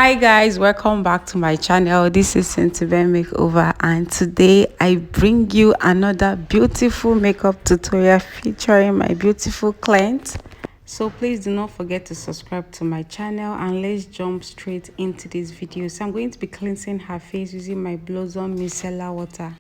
Hi guys, welcome back to my channel. This is Sentiment Makeover, and today I bring you another beautiful makeup tutorial featuring my beautiful client. So please do not forget to subscribe to my channel, and let's jump straight into this video. So I'm going to be cleansing her face using my Blossom micellar water.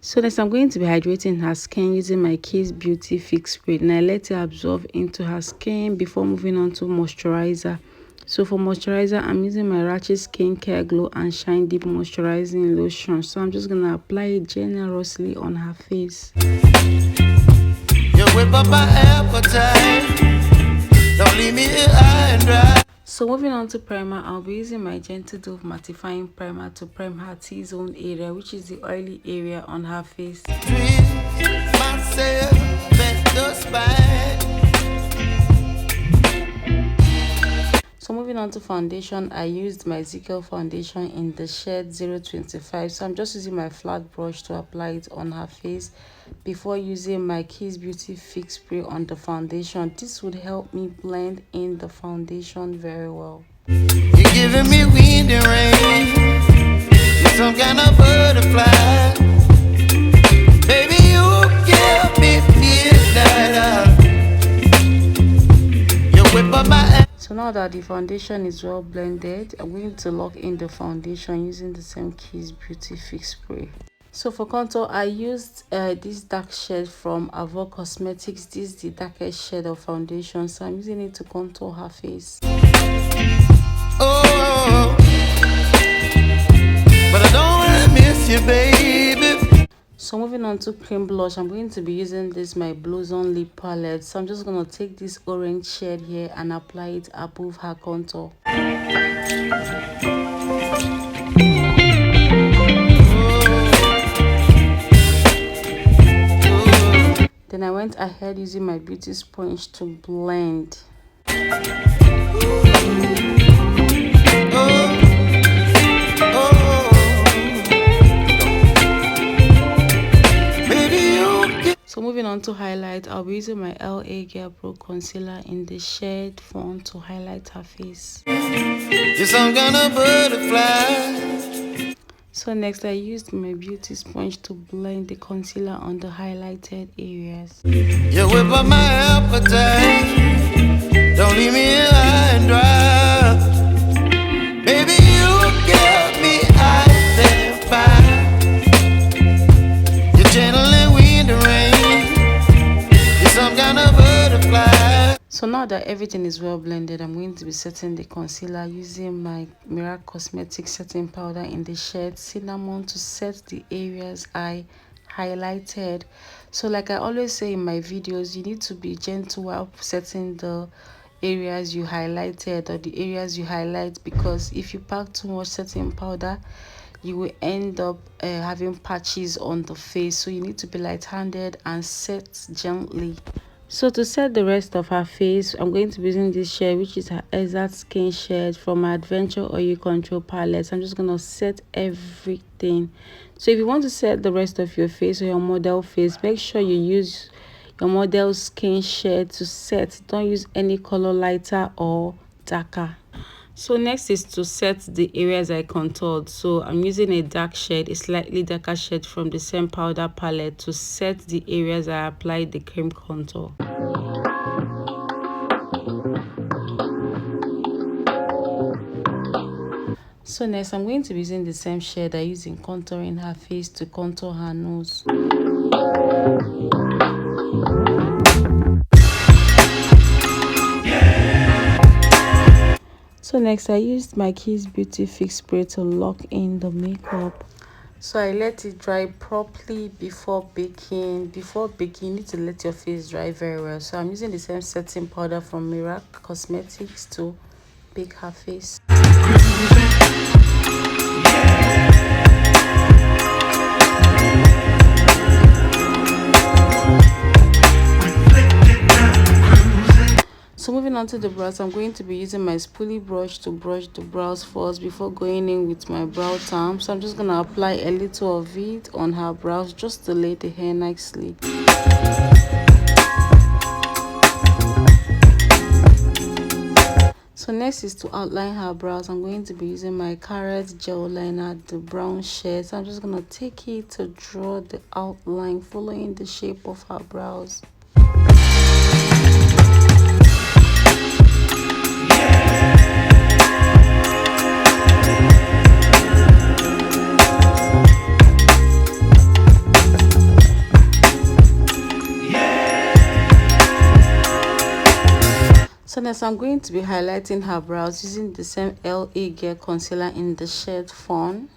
So next I'm going to be hydrating her skin using my Kiss Beauty Fix Spray. Now I let it absorb into her skin before moving on to moisturizer. So for moisturizer, I'm using my Rachéskincare Glow and Shine Deep Moisturizing Lotion. So I'm just going to apply it generously on her face. You whip up my appetite. Don't leave me here high and dry. So moving on to primer, I'll be using my Gentle Dove mattifying primer to prime her T-zone area, which is the oily area on her face. So moving on to foundation, I used my Zikel foundation in the shade 025. So I'm just using my flat brush to apply it on her face before using my Kiss Beauty Fix Spray on the foundation. This would help me blend in the foundation very well. You're giving me wind and rain. You're some kind of butterfly. Baby, you give me midnight. You whip up my. So now that the foundation is well blended, I'm going to lock in the foundation using the same Kiss Beauty Fix Spray. So for contour, I used this dark shade from Avour Cosmetics. This is the darkest shade of foundation, so I'm using it to contour her face. Oh, but I don't want to miss you, baby. So moving on to cream blush, I'm going to be using this my Blossom lip palette. So I'm just going to take this orange shade here and apply it above her contour. Then I went ahead using my beauty sponge to blend. So moving on to highlight, I'll be using my LA Girl Pro concealer in the shade Fawn to highlight her face. You're some kind of butterfly. So next I used my beauty sponge to blend the concealer on the highlighted areas. You whip up my appetite. Don't leave me here high and dry. Baby, you give me ice and fire. You're channeling wind and rain. You're some kind of butterfly. So now that everything is well blended, I'm going to be setting the concealer using my Merak Cosmetics setting powder in the shade Cinnamon to set the areas I highlighted. So like I always say in my videos, you need to be gentle while setting the areas you highlighted or the areas you highlight, because if you pack too much setting powder, you will end up having patches on the face. So you need to be light-handed and set gently. So to set the rest of her face, I'm going to be using this shade, which is her exact skin shade from my Adventure Oil Control palette. I'm just going to set everything. So if you want to set the rest of your face or your model face, make sure you use your model's skin shade to set. Don't use any color lighter or darker. So next is to set the areas I contoured. So I'm using a dark shade, a slightly darker shade from the same powder palette to set the areas I applied the cream contour. So next I'm going to be using the same shade I used in contouring her face to contour her nose. So next I used my Kiss Beauty Fix Spray to lock in the makeup. So I let it dry properly before baking. Before baking, you need to let your face dry very well. So I'm using the same setting powder from Merak Cosmetics to bake her face. So moving on to the brows, I'm going to be using my spoolie brush to brush the brows first before going in with my brow time. So I'm just going to apply a little of it on her brows just to lay the hair nicely. . So next is to outline her brows. I'm going to be using my Karite gel liner, the brown shade. So I'm just going to take it to draw the outline following the shape of her brows. So next I'm going to be highlighting her brows using the same LA Gear concealer in the shade Fawn.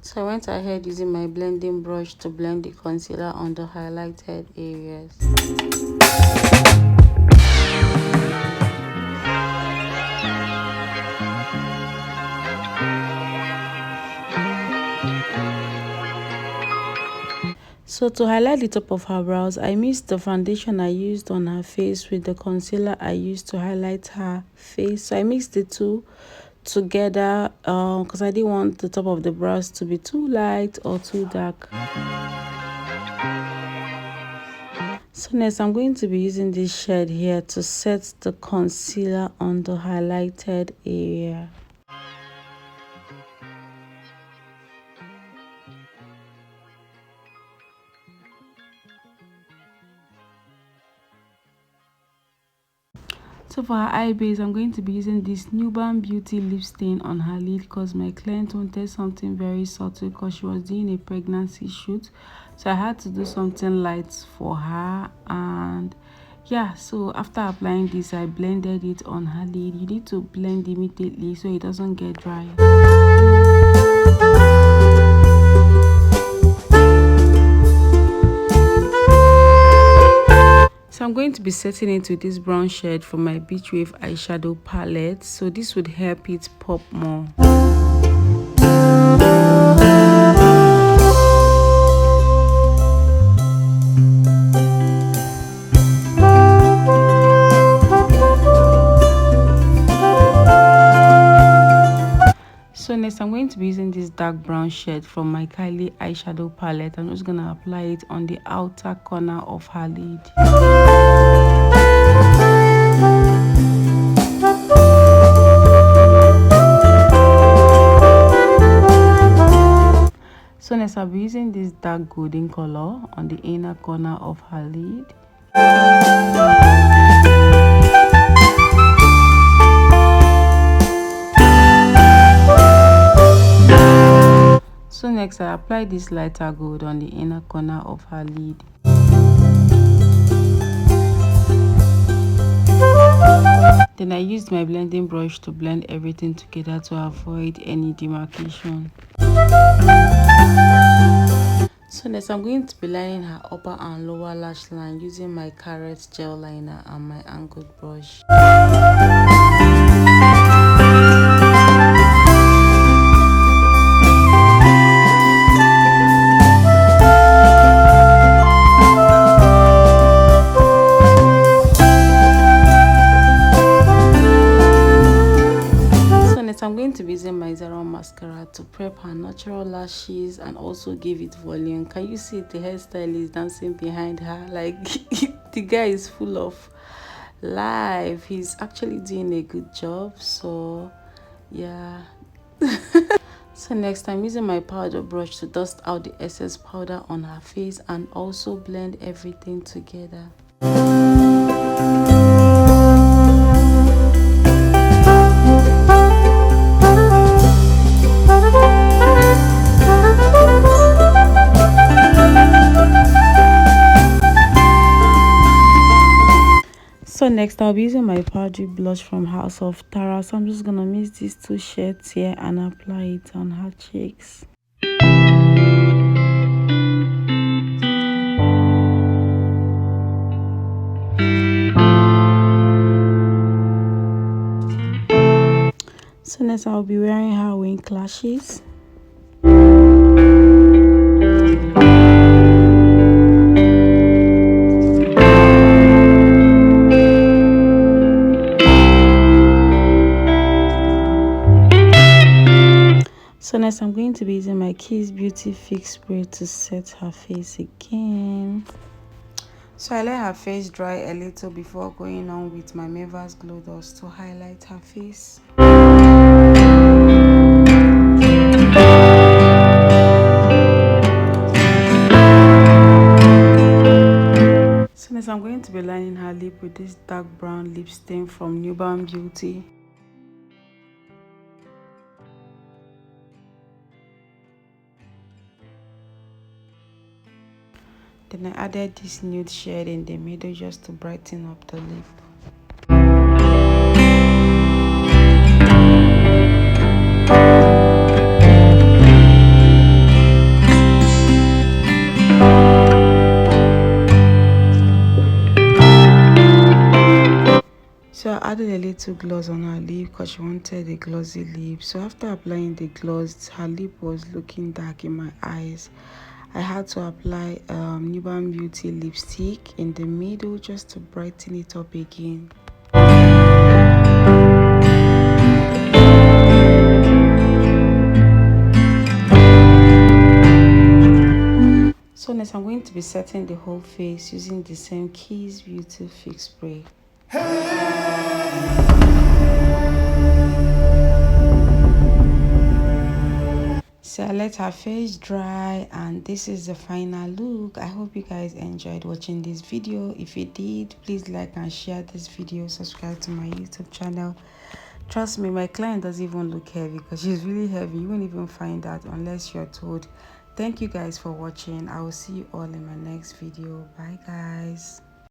So I went ahead using my blending brush to blend the concealer on the highlighted areas. So to highlight the top of her brows, I mixed the foundation I used on her face with the concealer I used to highlight her face. So I mixed the two together because I didn't want the top of the brows to be too light or too dark. So next I'm going to be using this shade here to set the concealer on the highlighted area. So for her eye base, I'm going to be using this Nubanbeauty lip stain on her lid because my client wanted something very subtle because she was doing a pregnancy shoot. So I had to do something light for her. And yeah, so after applying this, I blended it on her lid. You need to blend immediately so it doesn't get dry. So I'm going to be setting it with this brown shade from my Beach Wave eyeshadow palette. So this would help it pop more. So next I'm going to be using this dark brown shade from my Kylie eyeshadow palette. I'm just going to apply it on the outer corner of her lid. So next I'll be using this dark golden color on the inner corner of her lid. So next I apply this lighter gold on the inner corner of her lid. Then I used my blending brush to blend everything together to avoid any demarcation. So next I'm going to be lining her upper and lower lash line using my Karite gel liner and my angled brush. I'm going to be using my Zaron mascara to prep her natural lashes and also give it volume. Can you see the hairstyle is dancing behind her? Like the guy is full of life. He's actually doing a good job. So yeah. So next I'm using my powder brush to dust out the excess powder on her face and also blend everything together. So next I'll be using my powdery blush from House of Tara. So I'm just gonna mix these two shades here and apply it on her cheeks. So next I'll be wearing her wing lashes. So next I'm going to be using my Kiss Beauty Fix Spray to set her face again. So I let her face dry a little before going on with my Mavels Glow Dust to highlight her face. So next I'm going to be lining her lip with this dark brown lip stain from Nubanbeauty. Then I added this nude shade in the middle just to brighten up the lip. So I added a little gloss on her lip because she wanted a glossy lip. So after applying the gloss, her lip was looking dark in my eyes. I had to apply Nubanbeauty lipstick in the middle just to brighten it up again. So next I'm going to be setting the whole face using the same Kiss Beauty Fix Spray. So I let her face dry and this is the final look. I hope you guys enjoyed watching this video. If you did, please like and share this video. Subscribe to my YouTube channel. Trust me, my client doesn't even look heavy because she's really heavy. You won't even find that unless you're told. Thank you guys for watching. I will see you all in my next video. Bye guys.